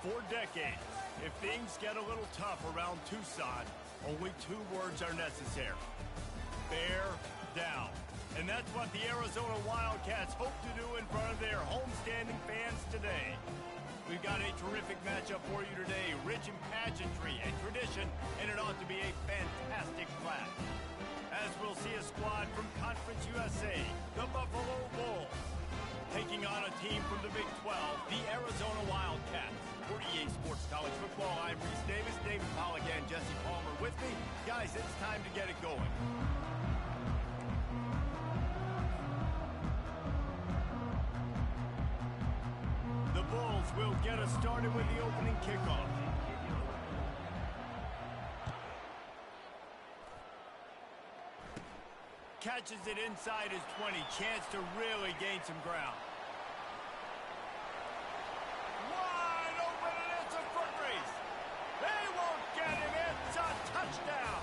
For decades, if things get a little tough around Tucson, only 2 words are necessary. Bear down. And that's what the Arizona Wildcats hope to do in front of their homestanding fans today. We've got a terrific matchup for you today, rich in pageantry and tradition, and it ought to be a fantastic clash. As we'll see a squad from Conference USA, the Buffalo Bulls, taking on a team from the Big 12, the Arizona Wildcats. For EA Sports College Football, I'm Reese Davis, David Pollack, and Jesse Palmer with me. Guys, it's time to get it going. The Bulls will get us started with the opening kickoff. Catches it inside his 20. Chance to really gain some ground. Wide open, and it's a foot race. They won't get him. It's a touchdown.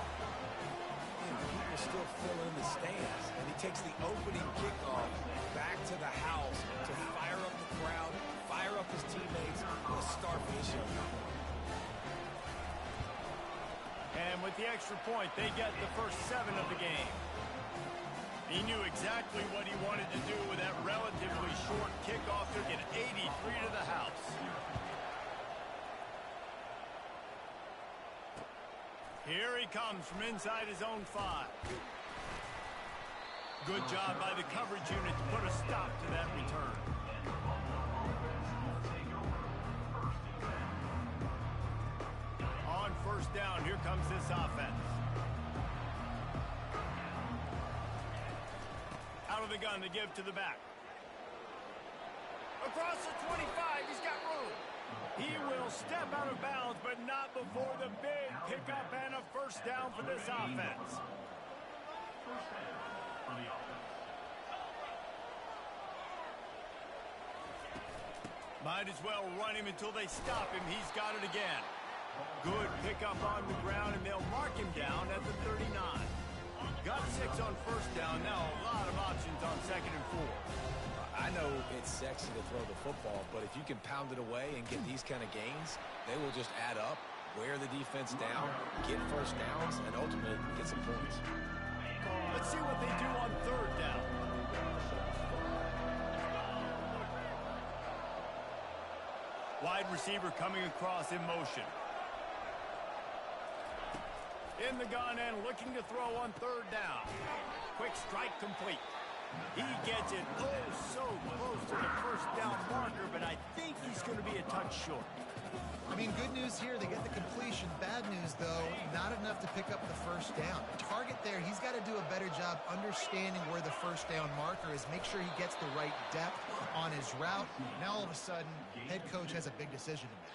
And people still fill in the stands. And he takes the opening kickoff back to the house to fire up the crowd, fire up his teammates, and start for this young man. And with the extra point, they get the first 7 of the game. He knew exactly what he wanted to do with that relatively short kickoff. Took it 83 to the house. Here he comes from inside his own 5. Good job by the coverage unit to put a stop to that return. On first down, here comes this offense. Out of the gun to give to the back. Across the 25, he's got room. He will step out of bounds, but not before the big pickup and a first down for this offense. First down on the offense. Might as well run him until they stop him. He's got it again. Good pickup on the ground, and they'll mark him down at the 39. Got 6 on first down. Now a lot of options on 2nd and 4. I know it's sexy to throw the football, but if you can pound it away and get these kind of gains, they will just add up, wear the defense down, get first downs, and ultimately get some points. Let's see what they do on 3rd down. Wide receiver coming across in motion. In the gun and looking to throw on 3rd down. Quick strike complete. He gets it so close to the first down marker, but I think he's going to be a touch short. I mean, good news here, they get the completion. Bad news, though, not enough to pick up the first down. Target there, he's got to do a better job understanding where the first down marker is, make sure he gets the right depth on his route. Now, all of a sudden, head coach has a big decision to make.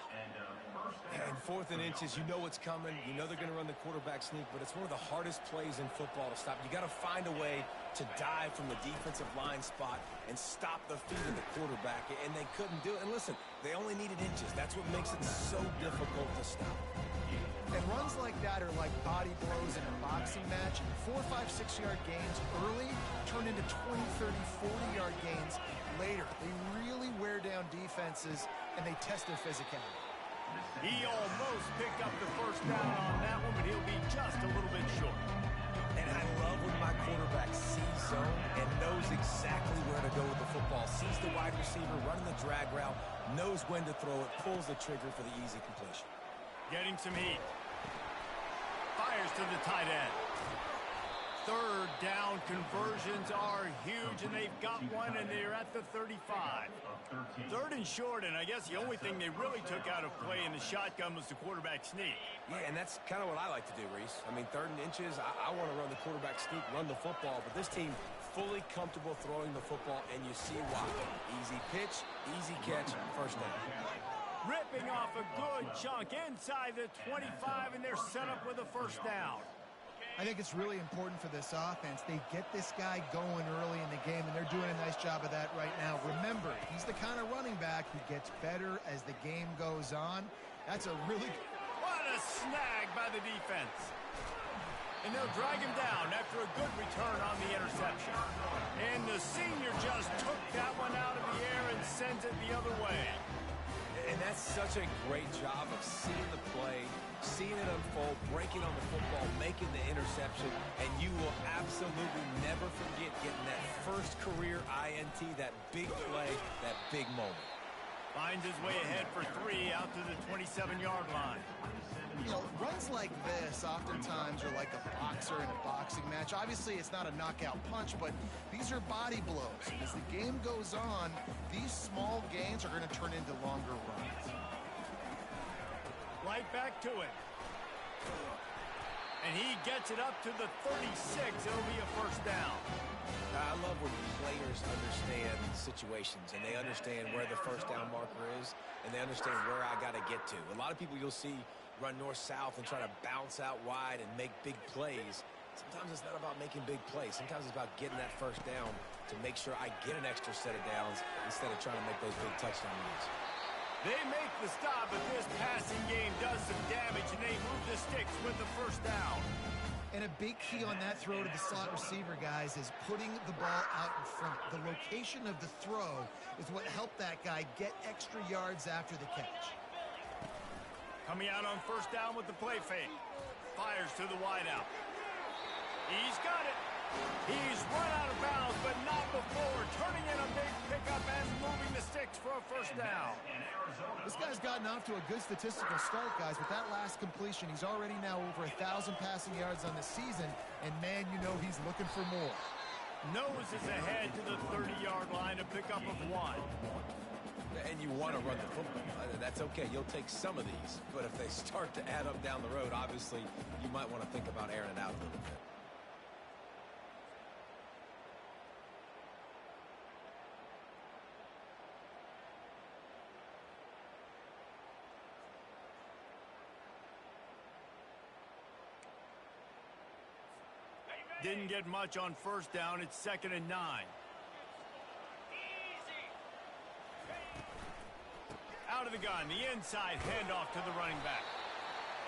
And 4th and inches, you know what's coming. You know they're going to run the quarterback sneak, but it's one of the hardest plays in football to stop. You got to find a way to dive from the defensive line spot and stop the feet of the quarterback, and they couldn't do it. And listen, they only needed inches. That's what makes it so difficult to stop. And runs like that are like body blows in a boxing match. 4, 5, 6-yard gains early turn into 20, 30, 40-yard gains later. They really wear down defenses, and they test their physicality. He almost picked up the first down on that one, but he'll be just a little bit short. And I love when my quarterback sees zone and knows exactly where to go with the football. Sees the wide receiver running the drag route, knows when to throw it, pulls the trigger for the easy completion. Getting some heat. Fires to the tight end. 3rd down conversions are huge, and they've got one, and they're at the 35. 3rd and short, and I guess the only thing they really took out of play in the shotgun was the quarterback sneak. Yeah, and that's kind of what I like to do, Reese. I mean, 3rd and inches, I want to run the quarterback sneak, run the football, but this team fully comfortable throwing the football, and you see why. Easy pitch, easy catch, first down. Ripping off a good chunk inside the 25, and they're set up with a first down. I think it's really important for this offense. They get this guy going early in the game, and they're doing a nice job of that right now. Remember, he's the kind of running back who gets better as the game goes on. That's a really... What a snag by the defense. And they'll drag him down after a good return on the interception. And the senior just took that one out of the air and sends it the other way. And that's such a great job of seeing the play, seeing it unfold, breaking on the football, making the interception, and you will absolutely never forget getting that first career INT, that big play, that big moment. Finds his way ahead for 3 out to the 27-yard line. You know, runs like this oftentimes are like a boxer in a boxing match. Obviously, it's not a knockout punch, but these are body blows. And as the game goes on, these small gains are going to turn into longer runs. Right back to it. And he gets it up to the 36. It'll be a first down. I love when players understand situations and they understand where the first down marker is and they understand where I got to get to. A lot of people you'll see run north-south and try to bounce out wide and make big plays. Sometimes it's not about making big plays. Sometimes it's about getting that first down to make sure I get an extra set of downs instead of trying to make those big touchdown runs. They make the stop, but this passing game does some damage, and they move the sticks with the first down. And a big key on that throw to the slot receiver, guys, is putting the ball out in front. The location of the throw is what helped that guy get extra yards after the catch. Coming out on first down with the play fake. Fires to the wideout. He's got it. He's run out of bounds, but not before turning in a big pickup and moving the sticks for a first down. This guy's gotten off to a good statistical start, guys. With that last completion, he's already now over 1,000 passing yards on the season, and man, you know he's looking for more. Noses ahead to the 30-yard line, a pickup of 1. And you want to run the football. That's okay. You'll take some of these. But if they start to add up down the road, obviously, you might want to think about airing it out a little bit. Didn't get much on first down. It's 2nd and 9. Out of the gun, the inside handoff to the running back.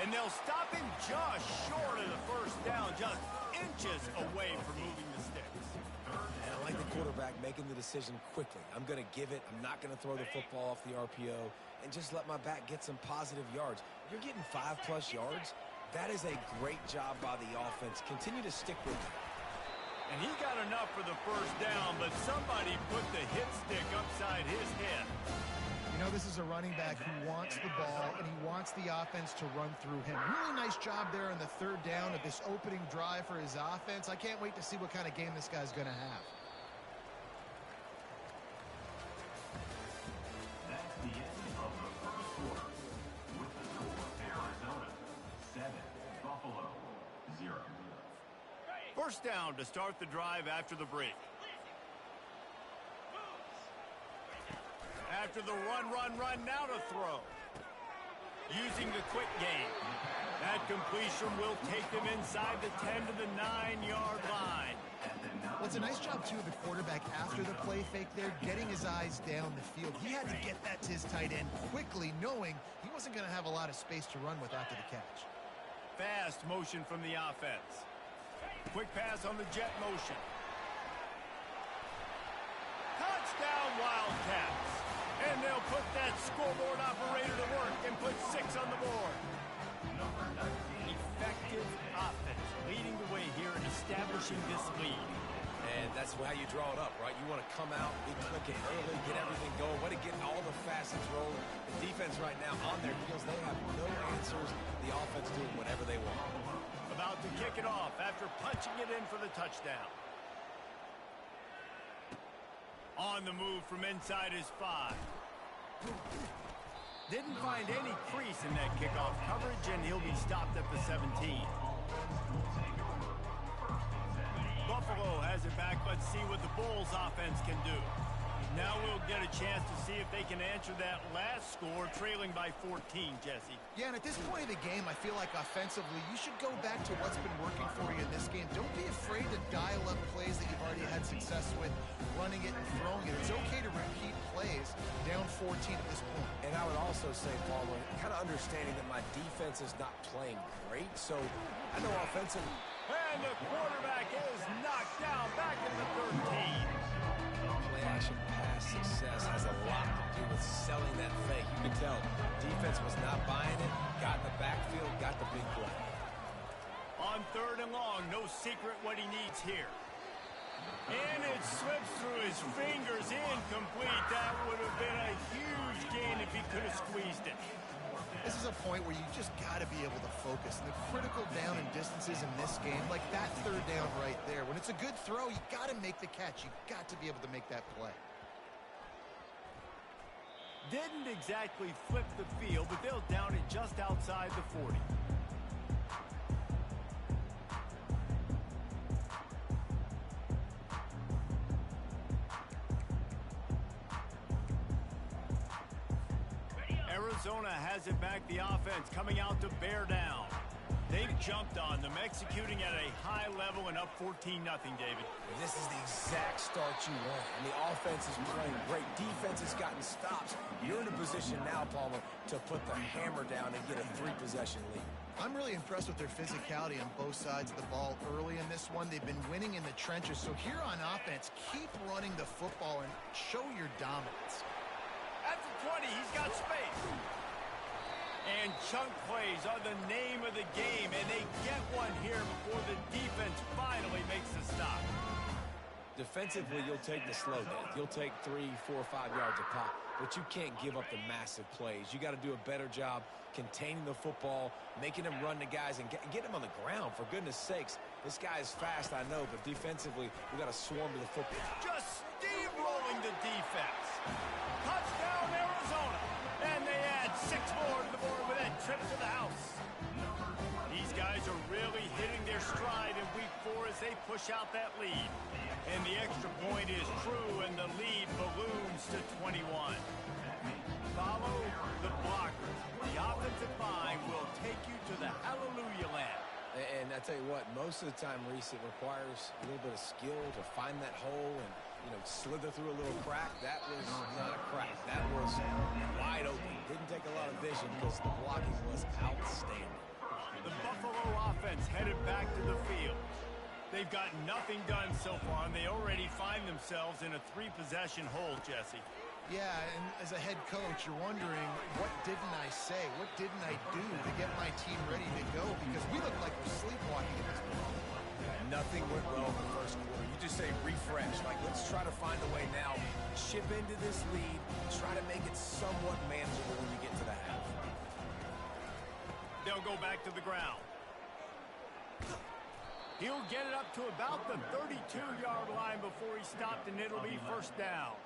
And they'll stop him just short of the first down, just inches away from moving the sticks. And I like the quarterback making the decision quickly. I'm going to give it. I'm not going to throw the football off the RPO and just let my back get some positive yards. You're getting 5+ yards. That is a great job by the offense. Continue to stick with it. And he got enough for the first down, but somebody put the hit stick upside his head. You know, this is a running back who wants the ball, and he wants the offense to run through him. Really nice job there on the 3rd down of this opening drive for his offense. I can't wait to see what kind of game this guy's going to have. That's the end of the first quarter. With the score, Arizona 7, Buffalo 0. First down to start the drive after the break. After the run, now to throw. Using the quick game. That completion will take them inside the 10 to the 9-yard line. Well, it's a nice job, too, of the quarterback after the play fake there, getting his eyes down the field. He had to get that to his tight end quickly, knowing he wasn't going to have a lot of space to run with after the catch. Fast motion from the offense. Quick pass on the jet motion. Touchdown, Wildcats. And they'll put that scoreboard operator to work and put 6 on the board. Effective offense leading the way here in establishing this lead. And that's how you draw it up, right? You want to come out, be clicking early, get everything going, way to get all the facets rolling. The defense right now on their heels, they have no answers. The offense doing whatever they want. About to kick it off after punching it in for the touchdown. On the move from inside his 5. Didn't find any crease in that kickoff coverage, and he'll be stopped at the 17. Buffalo has it back. Let's see what the Bulls offense can do. Now we'll get a chance to see if they can answer that last score, trailing by 14, Jesse. Yeah, and at this point of the game, I feel like offensively, you should go back to what's been working for you in this game. Don't be afraid to dial up plays that you've already had success with, running it and throwing it. It's okay to repeat plays down 14 at this point. And I would also say, following, kind of understanding that my defense is not playing great, so I know offensively. And the quarterback is knocked down back at the 13. Play action pass success has a lot to do with selling that fake. You can tell defense was not buying it, got in the backfield, got the big play. On 3rd and long, no secret what he needs here. And it slips through his fingers, incomplete. That would have been a huge gain if he could have squeezed it. This is a point where you just got to be able to focus. The critical down and distances in this game, like that 3rd down right there. When it's a good throw, you got to make the catch. You got to be able to make that play. Didn't exactly flip the field, but they'll down it just outside the 40. Arizona has it back, the offense coming out to bear down. They've jumped on them, executing at a high level and up 14-0, David. This is the exact start you want. And the offense is playing great. Defense has gotten stops. You're in a position now, Palmer, to put the hammer down and get a 3-possession lead. I'm really impressed with their physicality on both sides of the ball early in this one. They've been winning in the trenches. So here on offense, keep running the football and show your dominance. At the 20, he's got space. And chunk plays are the name of the game, and they get one here before the defense finally makes the stop. Defensively, you'll take the slow death. You'll take 3, 4, 5 yards a pop, but you can't give up the massive plays. You got to do a better job containing the football, making them run the guys, and get them on the ground, for goodness sakes. This guy is fast, I know, but defensively, we got to swarm to the football. Just steamrolling the defense. Touchdown, Arizona. And they add 6 more to the board with that trip to the house. These guys are really hitting their stride in week 4 as they push out that lead. And the extra point is true, and the lead balloons to 21. Follow the blockers. The offensive line will take you to the hallelujah land. And I tell you what, most of the time, Reese, it requires a little bit of skill to find that hole and, slither through a little crack. That was not a crack. That was wide open. Didn't take a lot of vision because the blocking was outstanding. The Buffalo offense headed back to the field. They've got nothing done so far, and they already find themselves in a 3-possession hole, Jesse. Yeah, and as a head coach, you're wondering, what didn't I say? What didn't I do to get my team ready to go? Because we look like we're sleepwalking at this point. Nothing went well in the first quarter. You just say refresh. Like, let's try to find a way now. Chip into this lead. Try to make it somewhat manageable when you get to the half. They'll go back to the ground. He'll get it up to about the 32-yard line before he stopped, and it'll be 1st down.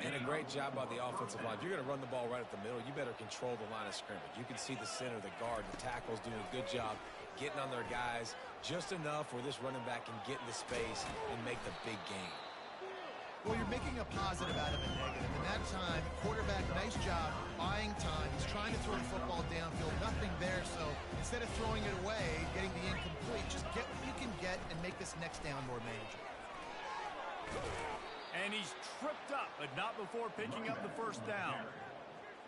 And a great job by the offensive line. If you're going to run the ball right at the middle, you better control the line of scrimmage. You can see the center, the guard, the tackles doing a good job getting on their guys just enough where this running back can get into space and make the big game. Well, you're making a positive out of a negative. In that time, quarterback, nice job, buying time. He's trying to throw the football downfield, nothing there. So instead of throwing it away, getting the incomplete, just get what you can get and make this next down more manageable. And he's tripped up, but not before picking up the 1st down.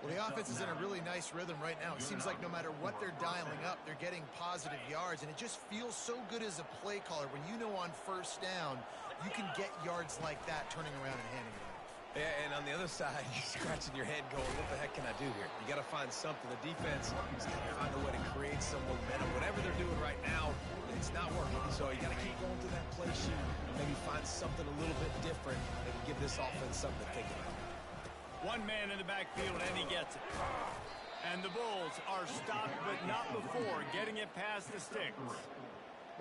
Well, the offense is in a really nice rhythm right now. It seems like no matter what they're dialing up, they're getting positive yards, and it just feels so good as a play caller when you know on 1st down you can get yards like that turning around and handing it off. Yeah, and on the other side, you're scratching your head going, what the heck can I do here? You got to find something. The defense has got to find a way to create some momentum. Whatever they're doing right now, it's not working. So you got to keep going through that play sheet and maybe find something a little bit different that can give this offense something to think about. One man in the backfield, and he gets it. And the Bulls are stopped, but not before getting it past the sticks.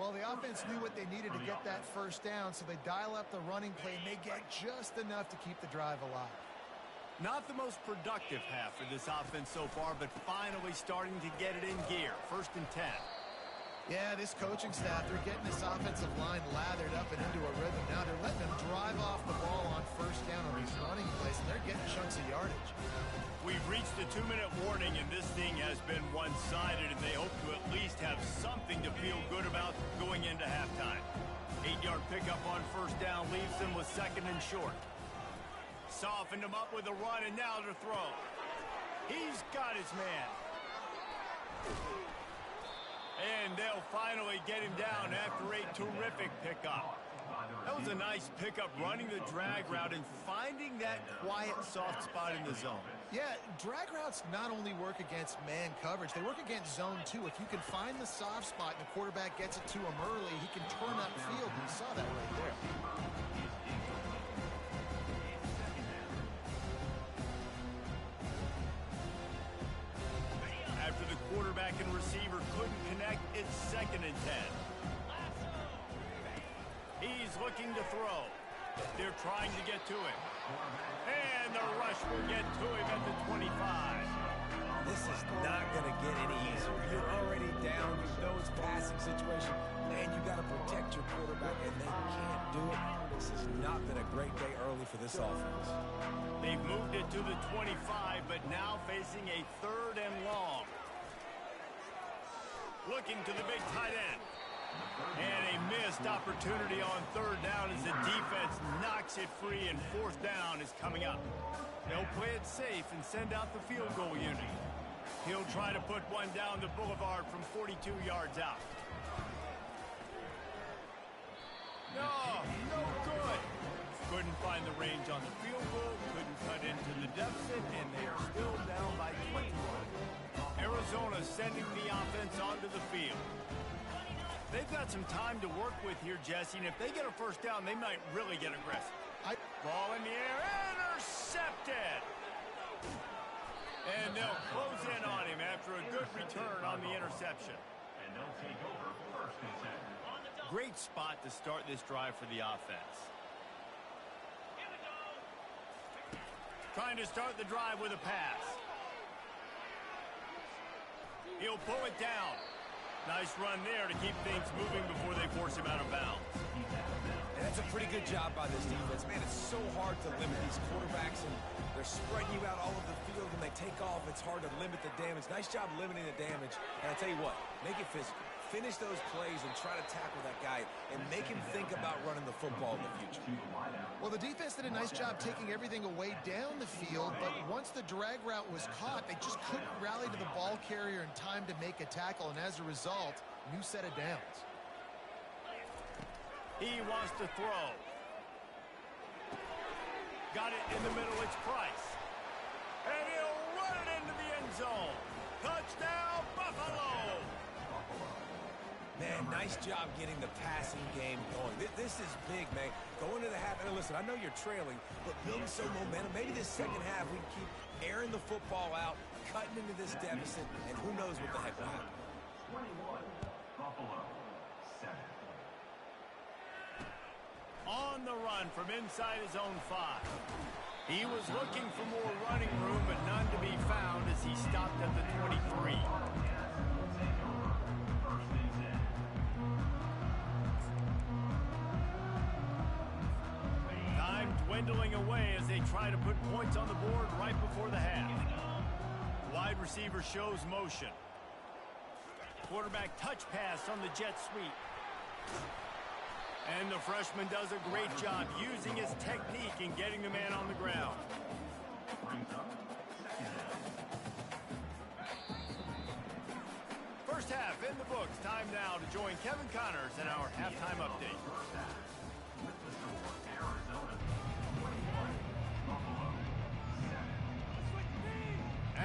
Well, the offense knew what they needed to get that 1st down, so they dial up the running play, and they get just enough to keep the drive alive. Not the most productive half for this offense so far, but finally starting to get it in gear. 1st and 10. Yeah, this coaching staff, they're getting this offensive line lathered up and into a rhythm. Now they're letting them drive off the ball on 1st down on these running plays, and they're getting chunks of yardage. We've reached the 2-minute warning, and this thing has been one-sided, and they hope to at least have something to feel good about going into halftime. 8-yard pickup on 1st down leaves them with 2nd and short. Softened him up with a run, and now to throw. He's got his man. And they'll finally get him down after a terrific pickup. That was a nice pickup, running the drag route and finding that quiet, soft spot in the zone. Yeah, drag routes not only work against man coverage, they work against zone too. If you can find the soft spot and the quarterback gets it to him early, he can turn upfield, and you saw that right there. After the quarterback and receiver couldn't connect, it's 2nd and 10. He's looking to throw. They're trying to get to him. And the rush will get to him at the 25. This is not going to get any easier. You're already down. You know it's a passing situation. And you got to protect your quarterback, and they can't do it. This has not been a great day early for this offense. They've moved it to the 25, but now facing a 3rd and long. Looking to the big tight end. And a missed opportunity on 3rd down as the defense knocks it free, and 4th down is coming up. They'll play it safe and send out the field goal unit. He'll try to put one down the boulevard from 42 yards out. No good. Couldn't find the range on the field goal, couldn't cut into the deficit, and they are still down by 21. Arizona sending the offense onto the field. They've got some time to work with here, Jesse, and if they get a 1st down, they might really get aggressive. Ball in the air, intercepted! And they'll close in on him after a good return on the interception. And they'll take over 1st and 10. Great spot to start this drive for the offense. Trying to start the drive with a pass. He'll pull it down. Nice run there to keep things moving before they force him out of bounds. And that's a pretty good job by this defense. Man, it's so hard to limit these quarterbacks, and they're spreading you out all over the field. When they take off, it's hard to limit the damage. Nice job limiting the damage. And I tell you what, make it physical. Finish those plays and try to tackle that guy and make him think about running the football in the future. Well, the defense did a nice job taking everything away down the field, but once the drag route was caught, they just couldn't rally to the ball carrier in time to make a tackle, and as a result, new set of downs. He wants to throw. Got it in the middle, it's Price. And he'll run it into the end zone. Touchdown, Buffalo! Man, nice job getting the passing game going. This is big, man. Go into the half, and listen, I know you're trailing, but building some momentum. Maybe this 2nd half we keep airing the football out, cutting into this deficit, and who knows what the heck will happen. 21, Buffalo, 7. On the run from inside his own 5. He was looking for more running room, but none to be found as he stopped at the 23. Dwindling away as they try to put points on the board right before the half. Wide receiver shows motion. Quarterback touch pass on the jet sweep. And the freshman does a great job using his technique and getting the man on the ground. First half in the books. Time now to join Kevin Connors in our halftime update.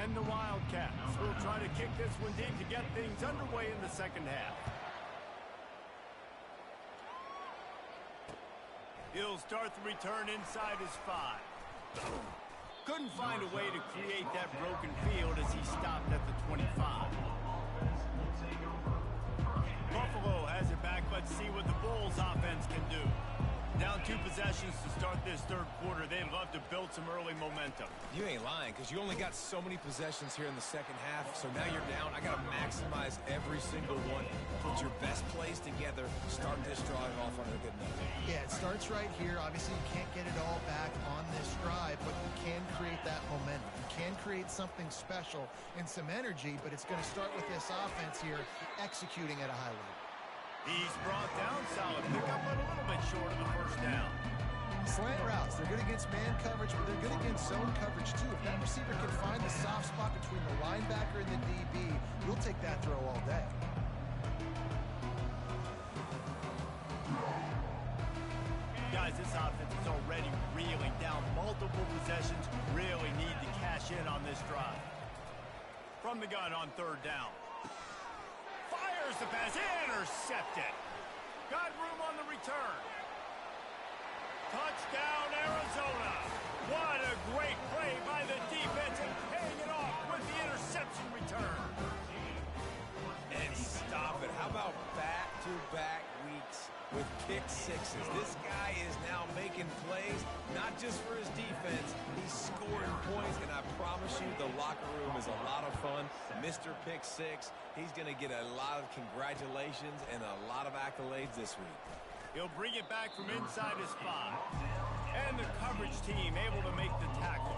And the Wildcats will try to kick this one deep to get things underway in the 2nd half. He'll start the return inside his 5. Couldn't find a way to create that broken field as he stopped at the 25. Buffalo has it back. Let's see what the Bulls offense can do. Down 2 possessions to start this 3rd quarter. They'd love to build some early momentum. You ain't lying, because you only got so many possessions here in the 2nd half, so now you're down. I got to maximize every single one. Put your best plays together. Start this drive off on a good note. Yeah, it starts right here. Obviously, you can't get it all back on this drive, but you can create that momentum. You can create something special and some energy, but it's going to start with this offense here executing at a high level. He's brought down, solid pickup, but a little bit short of the 1st down. Slant routes, they're good against man coverage, but they're good against zone coverage too. If that receiver can find the soft spot between the linebacker and the DB, you'll take that throw all day. realize this offense is already reeling down multiple possessions, really need to cash in on this drive. From the gun on third down. Fires the pass, intercepted. Got room on the return. Touchdown, Arizona. What a great play by the defense and paying it off with the interception return. And stop it. How about back-to-back weeks with pick sixes? This guy is now making plays, not just for his defense. He's scoring points, and I promise you the locker room is a lot of fun. Mr. Pick Six, he's going to get a lot of congratulations and a lot of accolades this week. He'll bring it back from inside his spot. And the coverage team able to make the tackle.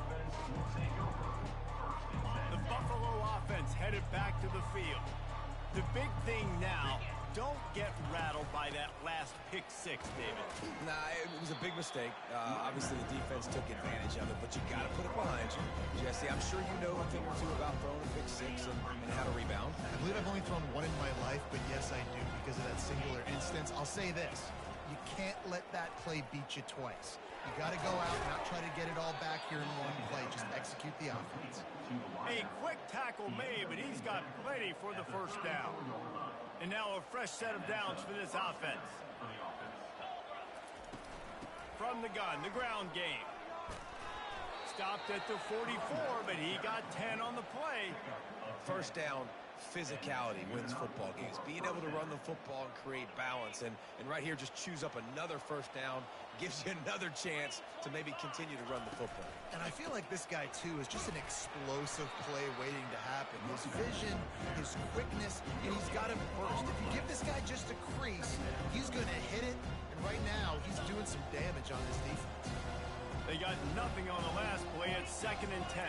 The Buffalo offense headed back to the field. The big thing now, don't get rattled by that last pick six, David. Nah, it was a big mistake. Obviously, the defense took advantage of it, but you got to put it behind you. Jesse, I'm sure you know a thing or two about throwing a pick six and how to rebound. I believe I've only thrown one in my life, but yes, I do because of that singular instance. I'll say this. You can't let that play beat you twice. You got to go out and not try to get it all back here in one play. Just execute the offense. A quick tackle made, but he's got plenty for the first down. And now a fresh set of downs for this offense. From the gun, the ground game. Stopped at the 44, but he got 10 on the play. First down, physicality wins football games. Being able to run the football and create balance. And right here, just choose up another first down. Gives you another chance to maybe continue to run the football. And I feel like this guy, too, is just an explosive play waiting to happen. His vision, his quickness, and he's got him burst. If you give this guy just a crease, he's going to hit it. And right now, he's doing some damage on this defense. They got nothing on the last play at 2nd and 10.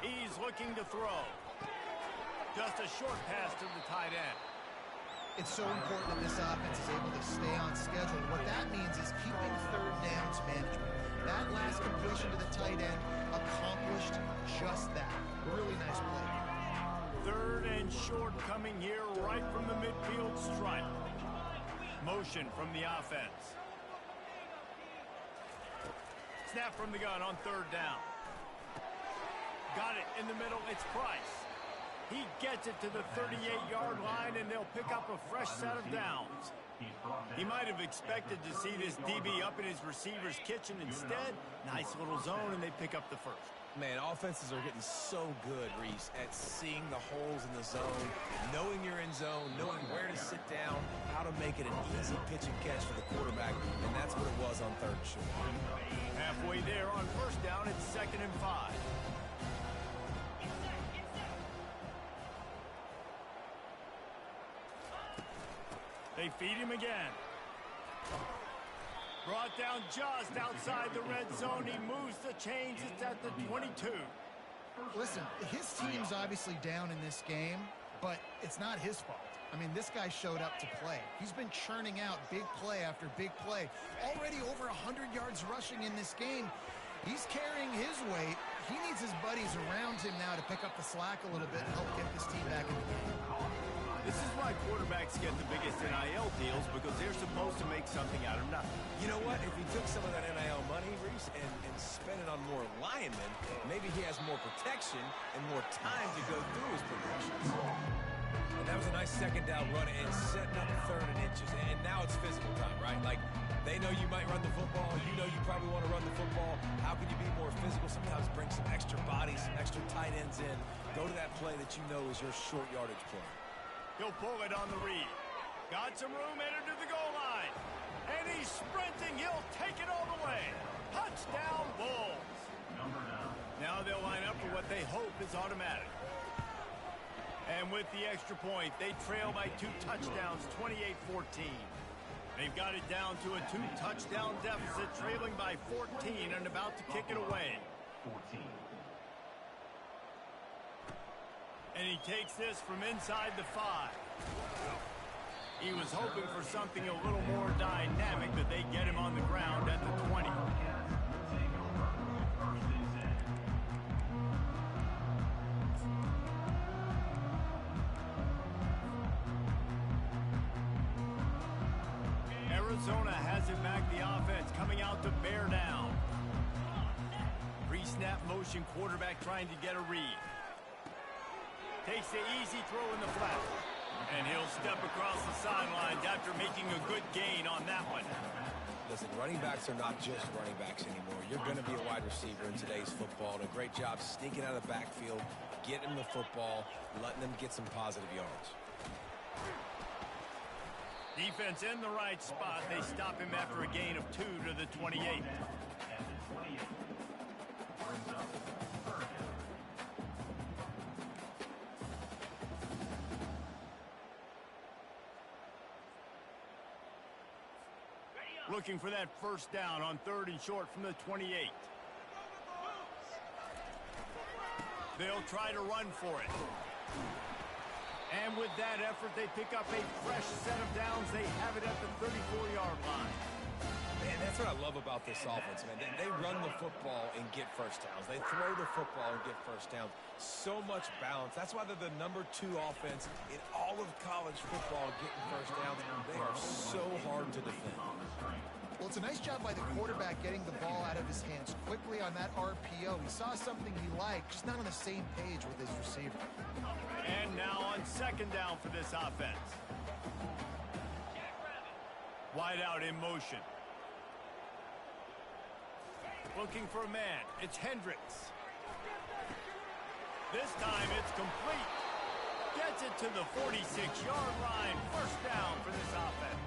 He's looking to throw. Just a short pass to the tight end. It's so important that this offense is able to stay on schedule. What that means is keeping third downs management. That last completion to the tight end accomplished just that. Really nice play. Third and short coming here right from the midfield stripe. Motion from the offense. Snap from the gun on third down. Got it in the middle. It's Price. He gets it to the 38-yard line, and they'll pick up a fresh set of downs. He might have expected to see this DB up in his receiver's kitchen. Instead, nice little zone, and they pick up the first. Man, offenses are getting so good, Reese, at seeing the holes in the zone, knowing you're in zone, knowing where to sit down, how to make it an easy pitch and catch for the quarterback, and that's what it was on third and short. Halfway there on first down, it's 2nd and 5. They feed him again. Brought down just outside the red zone. He moves the chains. It's at the 22. Listen, his team's obviously down in this game, but it's not his fault. I mean, this guy showed up to play. He's been churning out big play after big play. Already over 100 yards rushing in this game. He's carrying his weight. He needs his buddies around him now to pick up the slack a little bit and help get this team back in the game. This is why quarterbacks get the biggest NIL deals, because they're supposed to make something out of nothing. You know what? If he took some of that NIL money, Reese, and spent it on more linemen, maybe he has more protection and more time to go through his progressions. And that was a nice second down run and setting up 3rd and inches. And now it's physical time, right? Like, they know you might run the football. You know you probably want to run the football. How can you be more physical? Sometimes bring some extra bodies, some extra tight ends in. Go to that play that you know is your short yardage play. He'll pull it on the read. Got some room, entered to the goal line. And he's sprinting. He'll take it all the way. Touchdown, Bulls. Now they'll line up for what they hope is automatic. And with the extra point, they trail by 2 touchdowns, 28-14. They've got it down to a 2-touchdown deficit, trailing by 14 and about to kick it away. 14. And he takes this from inside the 5. He was hoping for something a little more dynamic, but they get him on the ground at the 20. Arizona has it back, the offense coming out to bear down. Pre-snap motion, quarterback trying to get a read. Takes the easy throw in the flat. And he'll step across the sidelines after making a good gain on that one. Listen, running backs are not just running backs anymore. You're going to be a wide receiver in today's football. And a great job sneaking out of the backfield, getting the football, letting them get some positive yards. Defense in the right spot. They stop him after a gain of 2 to the 28. At the 28. Brings up third down. Looking for that first down on 3rd and short from the 28. They'll try to run for it. And with that effort, they pick up a fresh set of downs. They have it at the 34-yard line. Man, that's what I love about this offense, man. They run the football and get first downs. They throw the football and get first downs. So much balance. That's why they're the #2 offense in all of college football getting first downs. They are so hard to defend. Well, it's a nice job by the quarterback getting the ball out of his hands quickly on that RPO. He saw something he liked, just not on the same page with his receiver. And now on 2nd down for this offense. Wide out in motion. Looking for a man. It's Hendricks. This time it's complete. Gets it to the 46-yard line. First down for this offense.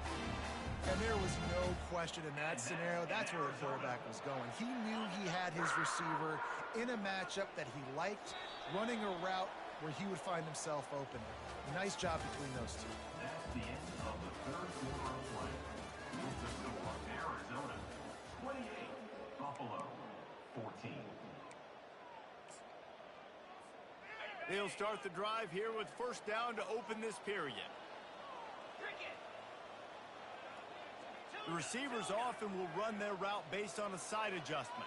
And there was no question in that scenario. That's where the quarterback was going. He knew he had his receiver in a matchup that he liked, running a route where he would find himself open. Nice job between those two. That's the end of the third quarter of play. With the score, Arizona 28, Buffalo 14. They'll start the drive here with first down to open this period. The receivers often will run their route based on a side adjustment.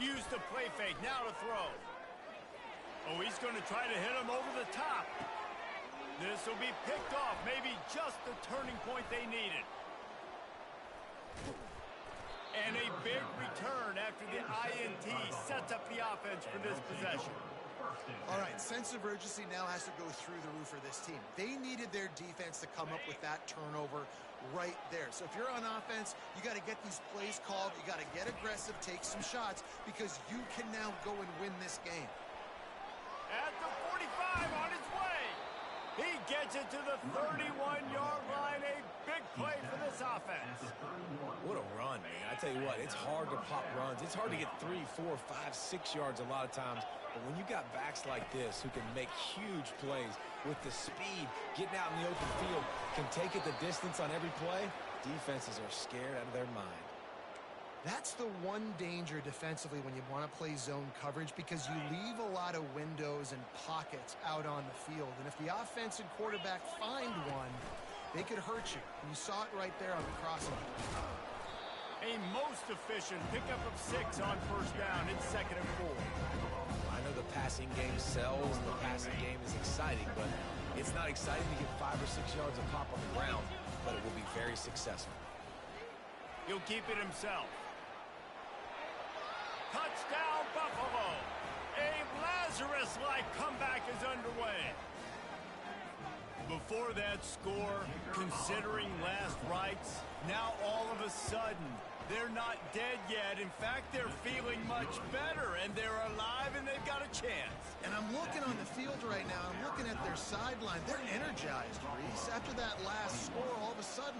Use the play fake, now to throw. Oh, he's going to try to hit him over the top. This will be picked off, maybe just the turning point they needed. And a big return after the INT sets up the offense for this possession. All right, sense of urgency now has to go through the roof for this team. They needed their defense to come up with that turnover right there. So if you're on offense, you got to get these plays called. You got to get aggressive, take some shots, because you can now go and win this game. At the 45 on his way. He gets it to the 31-yard line. A big play for this offense. What a run, man. I tell you what, it's hard to pop runs. It's hard to get 3, 4, 5, 6 yards a lot of times. But when you got backs like this who can make huge plays with the speed, getting out in the open field, can take it the distance on every play, defenses are scared out of their mind. That's the one danger defensively when you want to play zone coverage, because you leave a lot of windows and pockets out on the field. And if the offense and quarterback find one, they could hurt you. And you saw it right there on the crossing. A most efficient pickup of 6 on first down. It's 2nd and 4. I know the passing game sells, and the passing game is exciting, but it's not exciting to get 5 or 6 yards of pop on the ground, but it will be very successful. He'll keep it himself. Touchdown, Buffalo. A Lazarus-like comeback is underway. Before that score, considering last rites, now all of a sudden, they're not dead yet. In fact, they're feeling much better, and they're alive, and they've got a chance. And I'm looking on the field right now. I'm looking at their sideline. They're energized, Reese. After that last score, all of a sudden,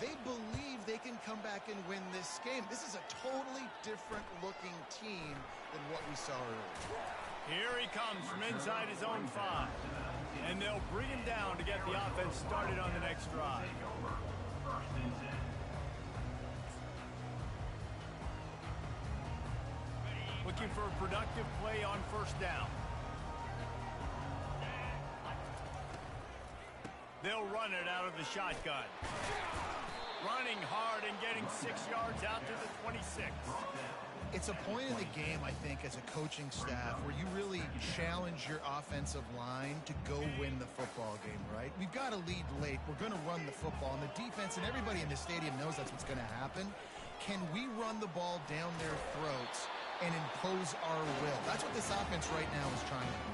they believe they can come back and win this game. This is a totally different-looking team than what we saw earlier. Here he comes from inside his own 5. And they'll bring him down to get the offense started on the next drive. Looking for a productive play on first down. They'll run it out of the shotgun. Running hard and getting 6 yards out to the 26. It's a point in the game, I think, as a coaching staff where you really challenge your offensive line to go win the football game, right? We've got to lead late. We're going to run the football. And the defense and everybody in the stadium knows that's what's going to happen. Can we run the ball down their throats and impose our will? That's what this offense right now is trying to do.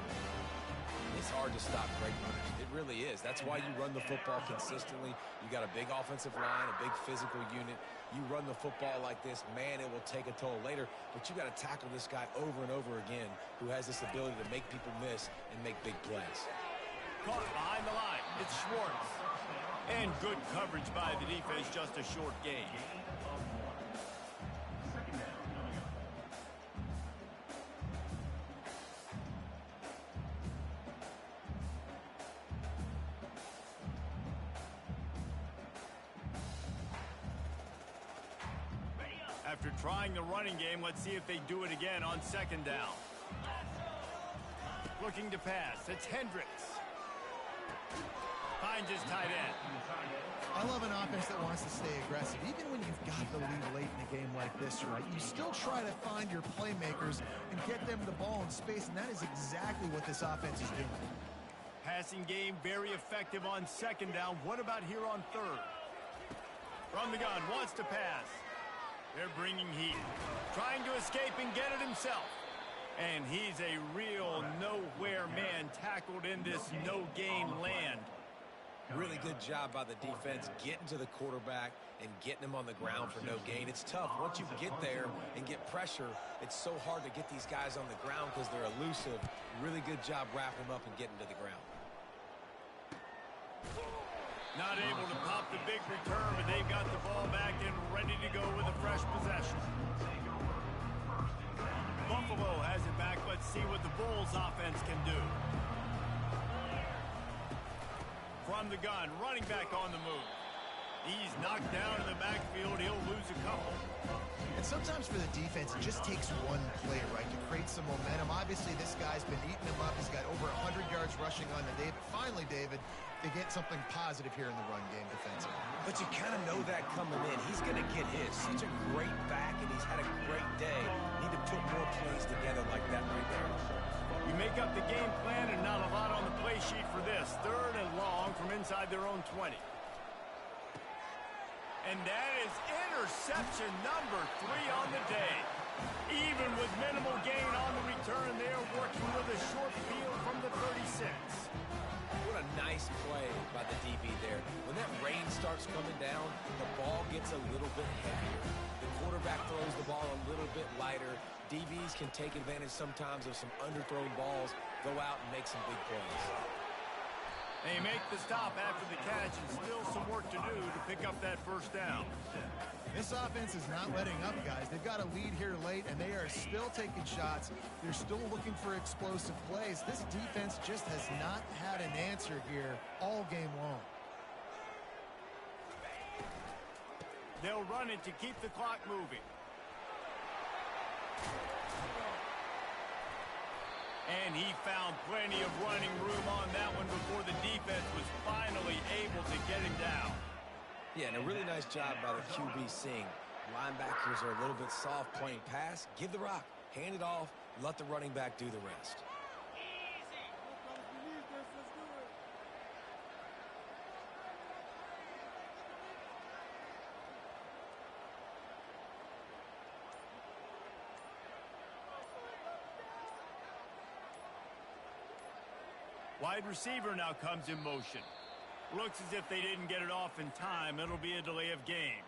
It's hard to stop great runners. It really is. That's why you run the football consistently. You got a big offensive line, a big physical unit. You run the football like this, man, it will take a toll later. But you got to tackle this guy over and over again who has this ability to make people miss and make big plays. Caught behind the line. It's Schwartz. And good coverage by the defense, just a short gain. After trying the running game, let's see if they do it again on second down. Looking to pass. It's Hendricks. Finds his tight end. I love an offense that wants to stay aggressive. Even when you've got the lead late in a game like this, right, you still try to find your playmakers and get them the ball in space, and that is exactly what this offense is doing. Passing game very effective on second down. What about here on third? From the gun, wants to pass. They're bringing heat. Trying to escape and get it himself. And he's a real nowhere man tackled in this no-gain land. Really good job by the defense getting to the quarterback and getting him on the ground for no gain. It's tough. Once you get there and get pressure, it's so hard to get these guys on the ground because they're elusive. Really good job wrapping them up and getting to the ground. Not able to pop the big return, but they've got the ball back and ready to go with a fresh possession. Buffalo has it back. Let's see what the Bulls offense can do. From the gun, running back on the move. He's knocked down in the backfield. He'll lose a couple. And sometimes for the defense, it just takes one play, right, to create some momentum. Obviously, this guy's been eating him up. He's got over 100 yards rushing on the day. But finally, David, they get something positive here in the run game defensively. But you kind of know that coming in. He's going to get his. Such a great back, and he's had a great day. Need to put more plays together like that right there. You make up the game plan and not a lot on the play sheet for this. Third and long from inside their own 20. And that is interception number 3 on the day. Even with minimal gain on the return, they're working with a short field from the 36. What a nice play by the DB there. When that rain starts coming down, the ball gets a little bit heavier. The quarterback throws the ball a little bit lighter. DBs can take advantage sometimes of some underthrown balls, go out and make some big plays. They make the stop after the catch, and still some work to do to pick up that first down. This offense is not letting up, guys. They've got a lead here late, and they are still taking shots. They're still looking for explosive plays. This defense just has not had an answer here all game long. They'll run it to keep the clock moving. And he found plenty of running room on that one before the defense was finally able to get him down. Yeah, and a really nice job by the QB seeing. Linebackers are a little bit soft playing pass. Give the rock, hand it off, let the running back do the rest. Wide receiver now comes in motion. Looks as if they didn't get it off in time. It'll be a delay of game.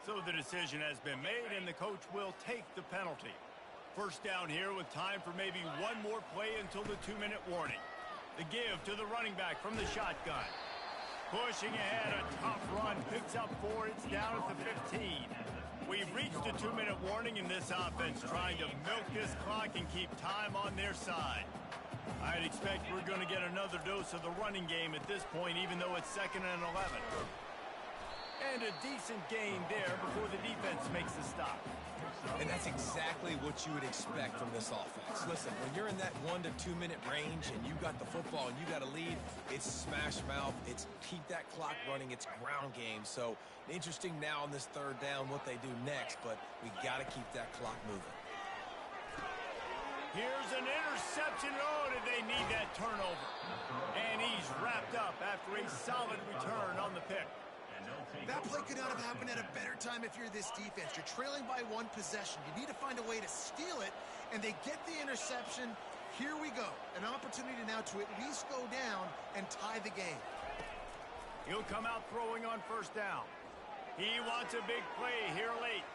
So the decision has been made, and the coach will take the penalty. First down here with time for maybe one more play until the 2-minute warning. The give to the running back from the shotgun. Pushing ahead, a tough run, picks up 4. It's down at the 15. We've reached a 2-minute warning, and this offense trying to milk this clock and keep time on their side. I'd expect we're going to get another dose of the running game at this point, even though it's 2nd and 11. And a decent gain there before the defense makes the stop. And that's exactly what you would expect from this offense. Listen, when you're in that 1 to 2 minute range and you got the football and you got a lead, it's smash mouth, it's keep that clock running, it's ground game. So interesting now on this third down what they do next, but we got to keep that clock moving. Here's an interception. Oh, did they need that turnover? And he's wrapped up after a solid return on the pick. That play could not have happened at a better time if you're this defense. You're trailing by one possession. You need to find a way to steal it, and they get the interception. Here we go. An opportunity now to at least go down and tie the game. He'll come out throwing on first down. He wants a big play here late.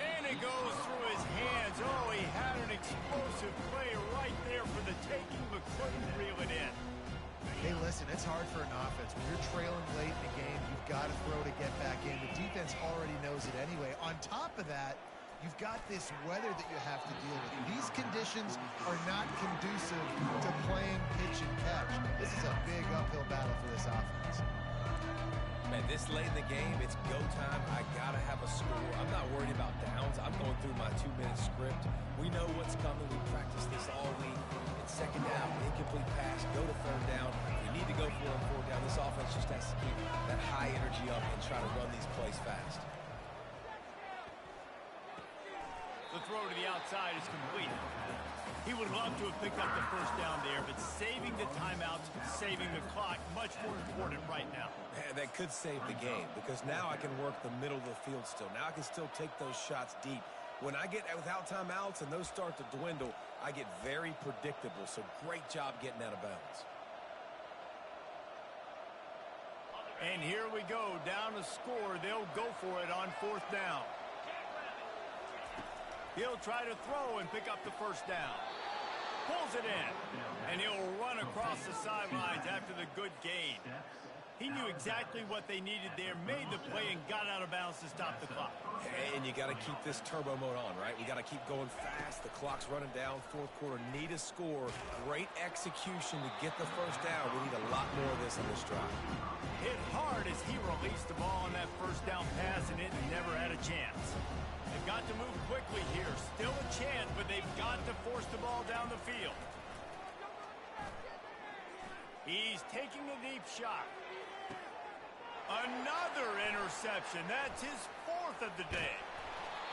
And it goes through his hands. Oh, he had an explosive play right there for the taking, but couldn't reel it in. Hey, listen, it's hard for an offense. When you're trailing late in the game, you've got to throw to get back in. The defense already knows it anyway. On top of that, you've got this weather that you have to deal with. These conditions are not conducive to playing pitch and catch. This is a big uphill battle for this offense. Man, this late in the game, it's go time. I got to have a score. I'm not worried about downs. I'm going through my 2-minute script. We know what's coming. We practiced this all week. It's second down, incomplete pass, go to third down. We need to go for it on fourth down. This offense just has to keep that high energy up and try to run these plays fast. The throw to the outside is complete. He would love to have picked up the first down there, but saving the timeouts, saving the clock, much more important right now. Man, that could save the game because now I can work the middle of the field still. Now I can still take those shots deep. When I get without timeouts and those start to dwindle, I get very predictable. So great job getting out of bounds. And here we go, down to score. They'll go for it on fourth down. He'll try to throw and pick up the first down. Pulls it in, and he'll run across the sidelines after the good gain. He knew exactly what they needed there, made the play, and got out of bounds to stop the clock. And you got to keep this turbo mode on, right? We got to keep going fast. The clock's running down. Fourth quarter, need a score. Great execution to get the first down. We need a lot more of this in this drive. Hit hard as he released the ball on that first down pass, and it never had a chance. They've got to move quickly here. Still a chance, but they've got to force the ball down the field. He's taking a deep shot. Another interception. That's his fourth of the day.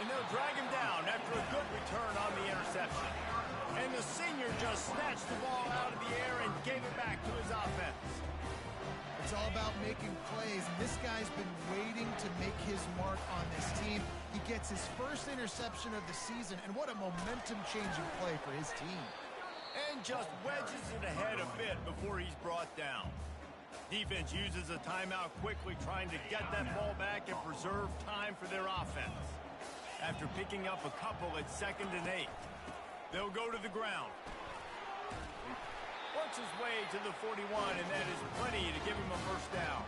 And they'll drag him down after a good return on the interception. And the senior just snatched the ball out of the air and gave it back to his offense. It's all about making plays, and this guy's been waiting to make his mark on this team. He gets his first interception of the season, and what a momentum-changing play for his team. And just wedges it ahead a bit before he's brought down. Defense uses a timeout quickly, trying to get that ball back and preserve time for their offense. After picking up a couple at 2nd and 8, they'll go to the ground. Works his way to the 41, and that is plenty to give him a first down.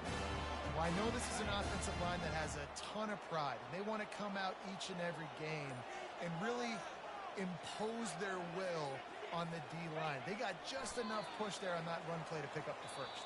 Well, I know this is an offensive line that has a ton of pride, and they want to come out each and every game and really impose their will on the D-line. They got just enough push there on that run play to pick up the first.